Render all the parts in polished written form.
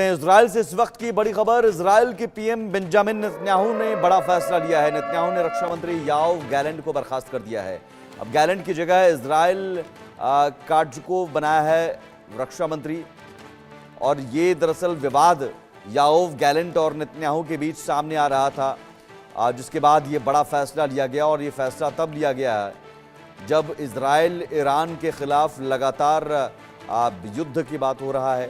Israel से इस वक्त की बड़ी खबर। इजराइल के पीएम बेंजामिन नेतन्याहू ने बड़ा फैसला लिया है। नेतन्याहू ने रक्षा मंत्री योआव गैलेंट को बर्खास्त कर दिया है। अब गैलेंट की जगह इजराइल काट्ज़को बनाया है रक्षा मंत्री। और ये दरअसल विवाद योआव गैलेंट और नेतन्याहू के बीच सामने आ रहा था, जिसके बाद ये बड़ा फैसला लिया गया। और ये फैसला तब लिया गया है जब इजराइल ईरान के खिलाफ लगातार युद्ध की बात हो रहा है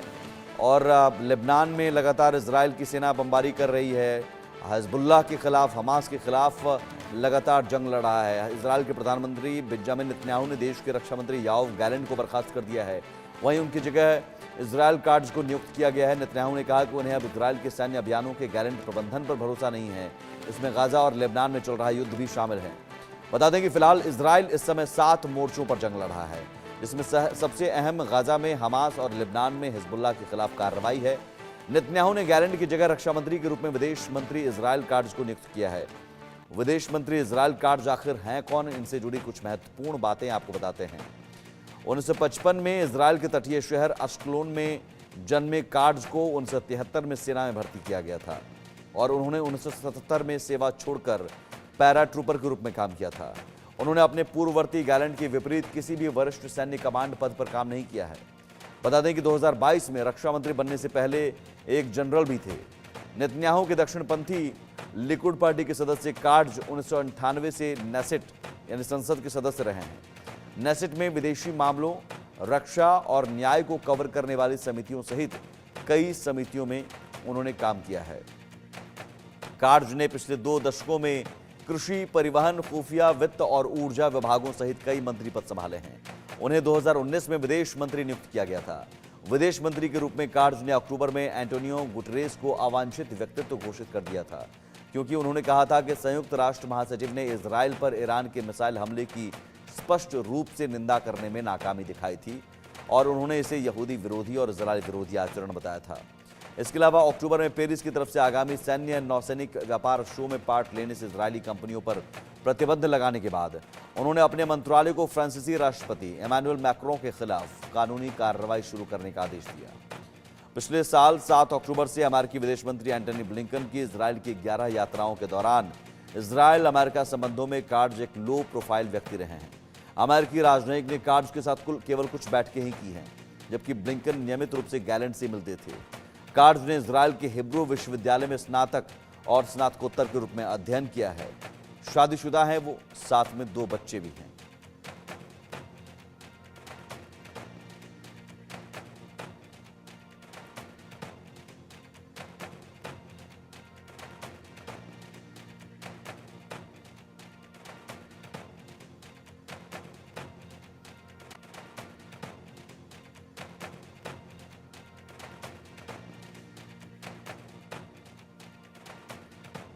और लेबनान में लगातार इजराइल की सेना बमबारी कर रही है। हिजबुल्लाह के खिलाफ, हमास के खिलाफ लगातार जंग लड़ रहा है। इजराइल के प्रधानमंत्री बेंजामिन नेतन्याहू ने देश के रक्षा मंत्री योआव गैलेंट को बर्खास्त कर दिया है। वहीं उनकी जगह इजराइल काट्ज़ को नियुक्त किया गया है। नेतन्याहू ने कहा कि उन्हें अब इजराइल के सैन्य अभियानों के गैलेंट प्रबंधन पर भरोसा नहीं है। इसमें गाजा और लेबनान में चल रहा युद्ध भी शामिल है। बता दें कि फिलहाल इजराइल इस समय 7 मोर्चों पर जंग लड़ रहा है, जिसमें सबसे अहम गाजा में हमास और लेबनान में हिजबुल्लाह के खिलाफ कार्रवाई है। नेतन्याहू ने गैलेंट की जगह रक्षा मंत्री के रूप में विदेश मंत्री इजराइल काट्ज़ को नियुक्त किया है। विदेश मंत्री इजराइल काट्ज़ आखिर हैं कौन, इनसे जुड़ी कुछ महत्वपूर्ण बातें आपको बताते हैं। 1955 में इजराइल के तटीय शहर अश्कलोन में जन्मे काट्ज़ को 1973 में सेना में भर्ती किया गया था और उन्होंने 1977 में सेवा छोड़कर पैराट्रूपर के रूप में काम किया था। उन्होंने अपने पूर्ववर्ती गैलेंट के विपरीत किसी भी वरिष्ठ सैन्य कमांड पद पर काम नहीं किया है। बता दें कि 2022 में रक्षा मंत्री बनने से पहले एक जनरल भी थे। नेतन्याहू के दक्षिणपंथी लिकुड पार्टी के सदस्य काट्ज़ 1998 से नेसेट यानी संसद के सदस्य रहे हैं। नेसेट में विदेशी मामलों, रक्षा और न्याय को कवर करने वाली समितियों सहित कई समितियों में उन्होंने काम किया है। काट्ज़ ने पिछले 2 दशकों में कृषि, परिवहन, खुफिया, वित्त और ऊर्जा विभागों सहित कई मंत्री पद संभाले हैं। उन्हें 2019 में विदेश मंत्री नियुक्त किया गया था। विदेश मंत्री के रूप में काट्ज़ ने अक्टूबर में एंटोनियो गुटेरेस को अवांछित व्यक्तित्व घोषित कर दिया था, क्योंकि उन्होंने कहा था कि संयुक्त राष्ट्र महासचिव ने इजराइल पर ईरान के मिसाइल हमले की स्पष्ट रूप से निंदा करने में नाकामी दिखाई थी और उन्होंने इसे यहूदी विरोधी और इजराइल विरोधी आचरण बताया था। इसके अलावा अक्टूबर में पेरिस की तरफ से आगामी सैन्य नौसैनिक व्यापार शो में पार्ट लेने से इजरायली कंपनियों पर प्रतिबंध लगाने के बाद उन्होंने अपने मंत्रालय को फ्रांसीसी राष्ट्रपति इमैनुअल मैक्रों के खिलाफ कानूनी कार्रवाई शुरू करने का आदेश दिया। पिछले साल 7 अक्टूबर से अमेरिकी विदेश मंत्री एंटनी ब्लिंकन की इजराइल की 11 यात्राओं के दौरान इजराइल अमेरिका संबंधों में काट्ज़ एक लो प्रोफाइल व्यक्ति रहे हैं। अमेरिकी राजनयिक ने काट्ज़ के साथ केवल कुछ बैठकें ही की हैं, जबकि ब्लिंकन नियमित रूप से गैलेंट से मिलते थे। काट्ज़ ने इजराइल के हिब्रू विश्वविद्यालय में स्नातक और स्नातकोत्तर के रूप में अध्ययन किया है। शादीशुदा हैं वो, साथ में 2 बच्चे भी हैं।